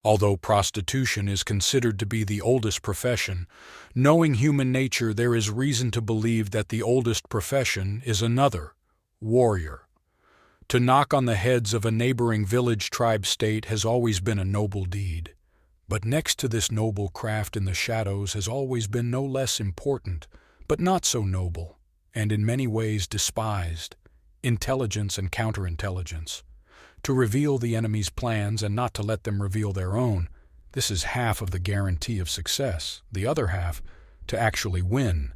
Although prostitution is considered to be the oldest profession, knowing human nature, there is reason to believe that the oldest profession is another, warrior. To knock on the heads of a neighboring village, tribe, state has always been a noble deed. But next to this noble craft in the shadows has always been no less important, but not so noble, and in many ways despised, intelligence and counterintelligence. To reveal the enemy's plans and not to let them reveal their own, this is half of the guarantee of success, the other half, to actually win.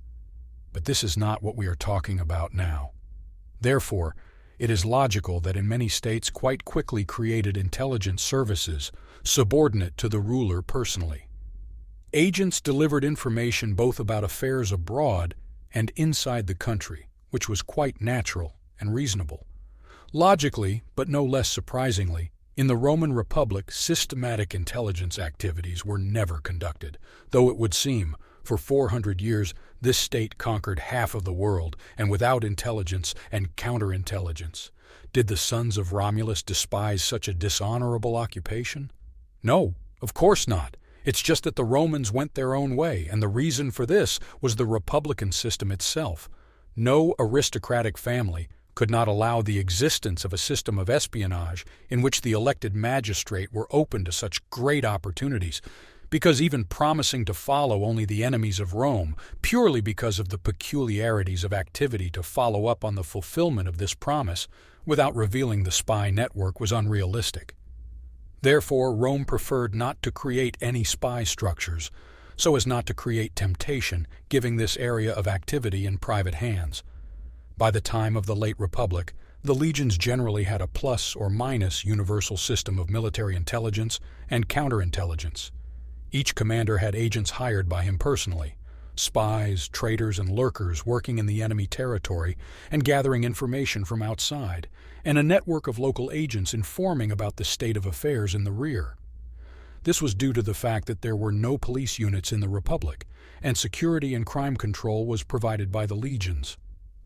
But this is not what we are talking about now. Therefore, it is logical that in many states quite quickly created intelligence services subordinate to the ruler personally. Agents delivered information both about affairs abroad and inside the country, which was quite natural and reasonable. Logically, but no less surprisingly, in the Roman Republic, systematic intelligence activities were never conducted, though it would seem, for 400 years, this state conquered half of the world, and without intelligence and counterintelligence. Did the sons of Romulus despise such a dishonorable occupation? No, of course not. It's just that the Romans went their own way, and the reason for this was the republican system itself. No aristocratic family could not allow the existence of a system of espionage in which the elected magistrate were open to such great opportunities, because even promising to follow only the enemies of Rome, purely because of the peculiarities of activity to follow up on the fulfillment of this promise, without revealing the spy network, was unrealistic. Therefore, Rome preferred not to create any spy structures, so as not to create temptation, giving this area of activity in private hands. By the time of the late Republic, the legions generally had a plus or minus universal system of military intelligence and counterintelligence. Each commander had agents hired by him personally, spies, traitors, and lurkers working in the enemy territory and gathering information from outside, and a network of local agents informing about the state of affairs in the rear. This was due to the fact that there were no police units in the Republic, and security and crime control was provided by the legions.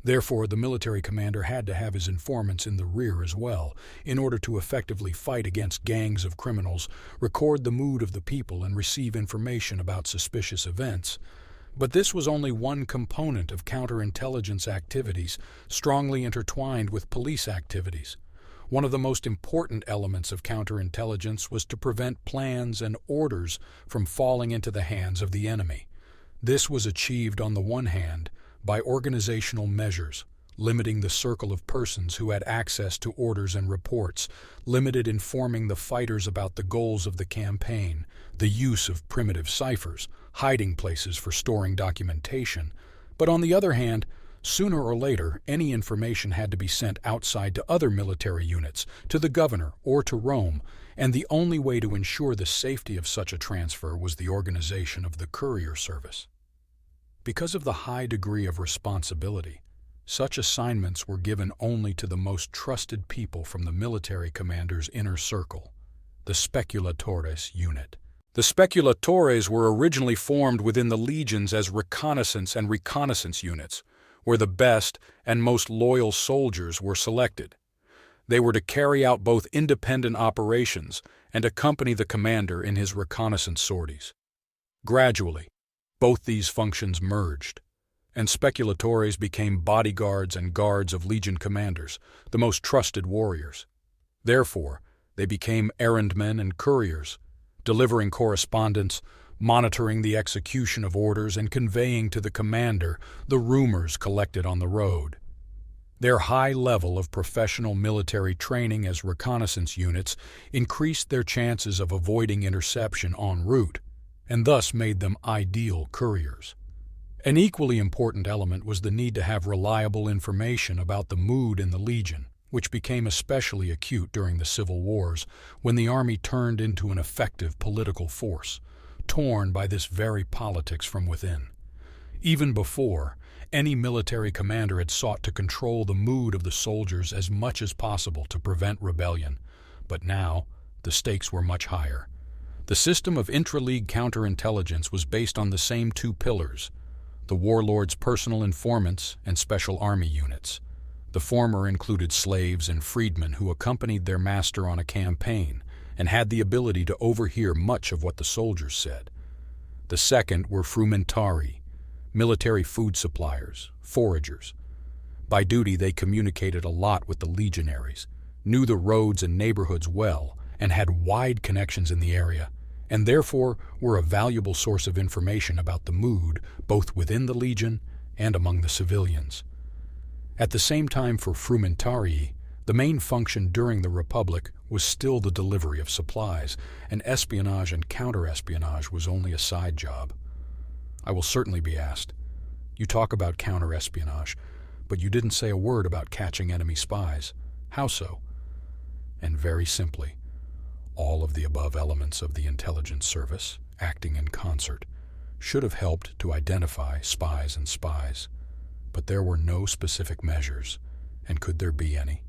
Therefore, the military commander had to have his informants in the rear as well, in order to effectively fight against gangs of criminals, record the mood of the people, and receive information about suspicious events. But this was only one component of counterintelligence activities, strongly intertwined with police activities. One of the most important elements of counterintelligence was to prevent plans and orders from falling into the hands of the enemy. This was achieved, on the one hand, by organizational measures, limiting the circle of persons who had access to orders and reports, limited informing the fighters about the goals of the campaign, the use of primitive ciphers, hiding places for storing documentation. But on the other hand, sooner or later, any information had to be sent outside to other military units, to the governor, or to Rome, and the only way to ensure the safety of such a transfer was the organization of the courier service. Because of the high degree of responsibility, such assignments were given only to the most trusted people from the military commander's inner circle, the speculatores unit. The speculatores were originally formed within the legions as reconnaissance and reconnaissance units, where the best and most loyal soldiers were selected. They were to carry out both independent operations and accompany the commander in his reconnaissance sorties. Gradually, both these functions merged, and speculatores became bodyguards and guards of legion commanders, the most trusted warriors. Therefore, they became errandmen and couriers, delivering correspondence, monitoring the execution of orders, and conveying to the commander the rumors collected on the road. Their high level of professional military training as reconnaissance units increased their chances of avoiding interception en route, and thus made them ideal couriers. An equally important element was the need to have reliable information about the mood in the legion, which became especially acute during the civil wars, when the army turned into an effective political force, torn by this very politics from within. Even before, any military commander had sought to control the mood of the soldiers as much as possible to prevent rebellion, but now the stakes were much higher. The system of intra-league counterintelligence was based on the same two pillars: the warlord's personal informants and special army units. The former included slaves and freedmen who accompanied their master on a campaign, and had the ability to overhear much of what the soldiers said. The second were frumentari, military food suppliers, foragers. By duty, they communicated a lot with the legionaries, knew the roads and neighborhoods well, and had wide connections in the area, and therefore were a valuable source of information about the mood both within the legion and among the civilians. At the same time, for frumentarii, the main function during the Republic was still the delivery of supplies, and espionage and counter-espionage was only a side job. I will certainly be asked, "You talk about counter-espionage, but you didn't say a word about catching enemy spies. How so?" And very simply, all of the above elements of the intelligence service, acting in concert, should have helped to identify spies and spies. But there were no specific measures, and could there be any?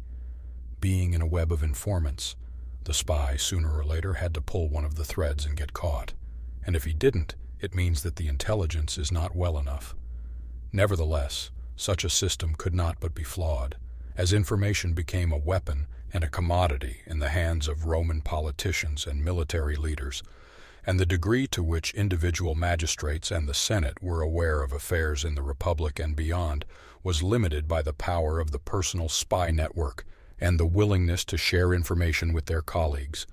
Being in a web of informants, the spy sooner or later had to pull one of the threads and get caught. And if he didn't, it means that the intelligence is not well enough. Nevertheless, such a system could not but be flawed, as information became a weapon and a commodity in the hands of Roman politicians and military leaders, and the degree to which individual magistrates and the Senate were aware of affairs in the Republic and beyond was limited by the power of the personal spy network and the willingness to share information with their colleagues.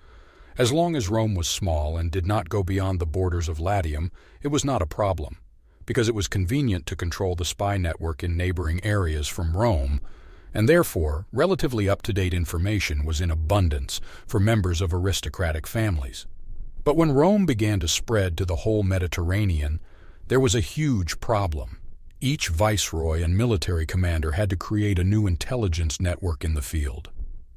As long as Rome was small and did not go beyond the borders of Latium, it was not a problem, because it was convenient to control the spy network in neighboring areas from Rome, and therefore relatively up-to-date information was in abundance for members of aristocratic families. But when Rome began to spread to the whole Mediterranean, there was a huge problem. Each viceroy and military commander had to create a new intelligence network in the field.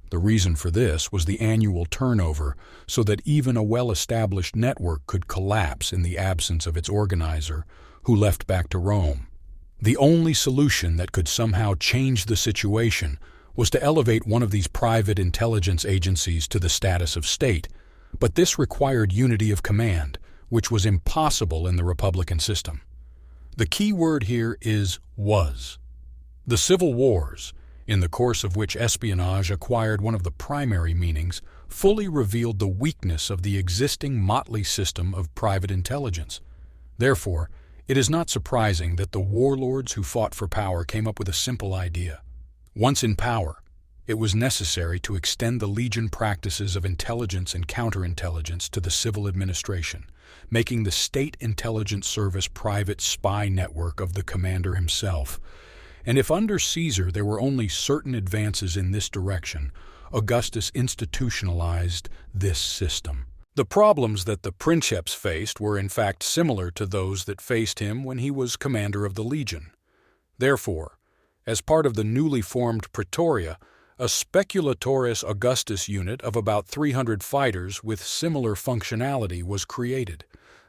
The reason for this was the annual turnover, so that even a well-established network could collapse in the absence of its organizer, who left back to Rome. The only solution that could somehow change the situation was to elevate one of these private intelligence agencies to the status of state, but this required unity of command, which was impossible in the Republican system. The key word here is was. The civil wars, in the course of which espionage acquired one of the primary meanings, fully revealed the weakness of the existing motley system of private intelligence. Therefore, it is not surprising that the warlords who fought for power came up with a simple idea. Once in power, it was necessary to extend the legion practices of intelligence and counterintelligence to the civil administration, making the state intelligence service private spy network of the commander himself. And if under Caesar there were only certain advances in this direction, Augustus institutionalized this system. The problems that the princeps faced were in fact similar to those that faced him when he was commander of the legion. Therefore, as part of the newly formed Praetoria, a speculatores Augustus unit of about 300 fighters with similar functionality was created.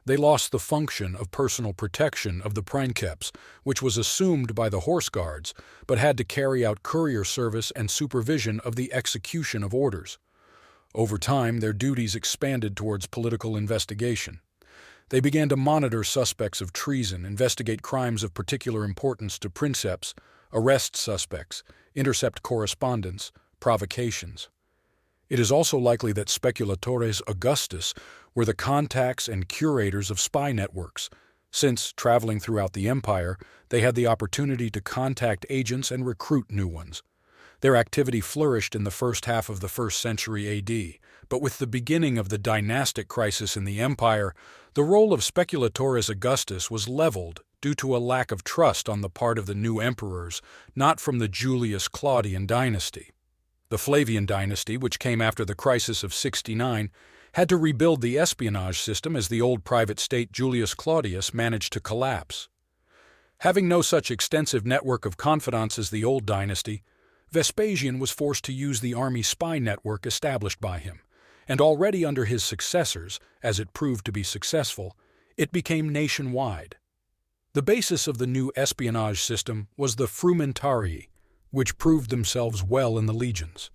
They lost the function of personal protection of the princeps, which was assumed by the horse guards, but had to carry out courier service and supervision of the execution of orders. Over time, their duties expanded towards political investigation. They began to monitor suspects of treason, investigate crimes of particular importance to princeps, arrest suspects, intercept correspondence, provocations. It is also likely that speculatores Augustus were the contacts and curators of spy networks, since, traveling throughout the empire, they had the opportunity to contact agents and recruit new ones. Their activity flourished in the first half of the 1st century AD, but with the beginning of the dynastic crisis in the empire, the role of speculatores Augustus was leveled due to a lack of trust on the part of the new emperors, not from the Julius Claudian dynasty. The Flavian dynasty, which came after the crisis of 69, had to rebuild the espionage system as the old private state Julius Claudius managed to collapse. Having no such extensive network of confidants as the old dynasty, Vespasian was forced to use the army spy network established by him, and already under his successors, as it proved to be successful, it became nationwide. The basis of the new espionage system was the frumentarii, which proved themselves well in the legions.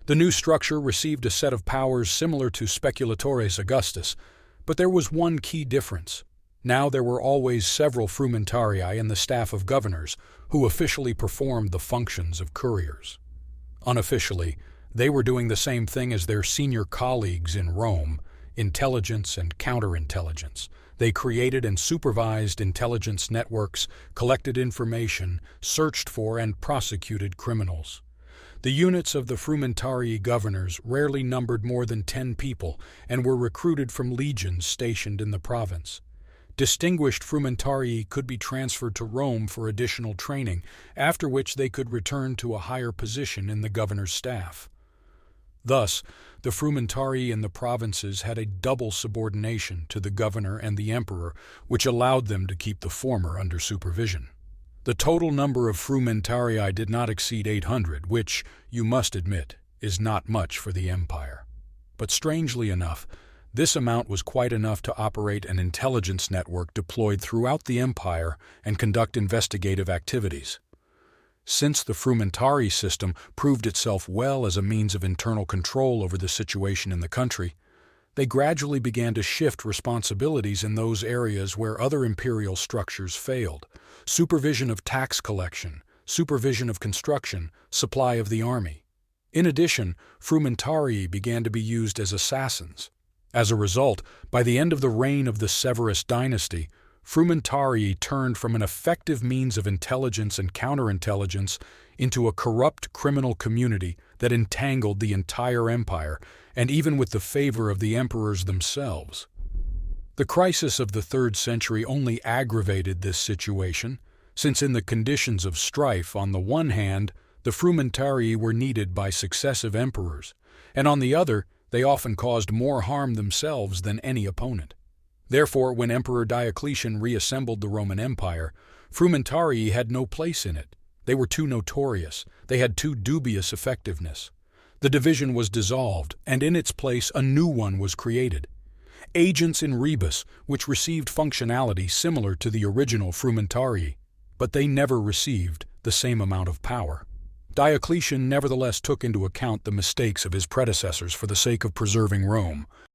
The new structure received a set of powers similar to speculatores Augustus, but there was one key difference. Now there were always several frumentarii in the staff of governors, who officially performed the functions of couriers. Unofficially, They were doing the same thing as their senior colleagues in Rome: intelligence and counterintelligence. They created and supervised intelligence networks, collected information, searched for and prosecuted criminals. The units of the frumentarii governors rarely numbered more than 10 people and were recruited from legions stationed in the province. Distinguished frumentarii could be transferred to Rome for additional training, after which they could return to a higher position in the governor's staff. Thus, the frumentarii in the provinces had a double subordination to the governor and the emperor, which allowed them to keep the former under supervision. The total number of frumentarii did not exceed 800, which, you must admit, is not much for the empire. But strangely enough, this amount was quite enough to operate an intelligence network deployed throughout the empire and conduct investigative activities. Since the frumentarii system proved itself well as a means of internal control over the situation in the country, they gradually began to shift responsibilities in those areas where other imperial structures failed: supervision of tax collection, supervision of construction, supply of the army. In addition, frumentarii began to be used as assassins. As a result, by the end of the reign of the Severus dynasty, frumentarii turned from an effective means of intelligence and counterintelligence into a corrupt criminal community that entangled the entire empire, and even with the favor of the emperors themselves. The crisis of the 3rd century only aggravated this situation, since in the conditions of strife, on the one hand, the frumentarii were needed by successive emperors, and on the other, they often caused more harm themselves than any opponent. Therefore, when Emperor Diocletian reassembled the Roman Empire, frumentarii had no place in it. They were too notorious. They had too dubious effectiveness. The division was dissolved, and in its place a new one was created: agents in rebus, which received functionality similar to the original frumentarii, but they never received the same amount of power. Diocletian nevertheless took into account the mistakes of his predecessors for the sake of preserving Rome.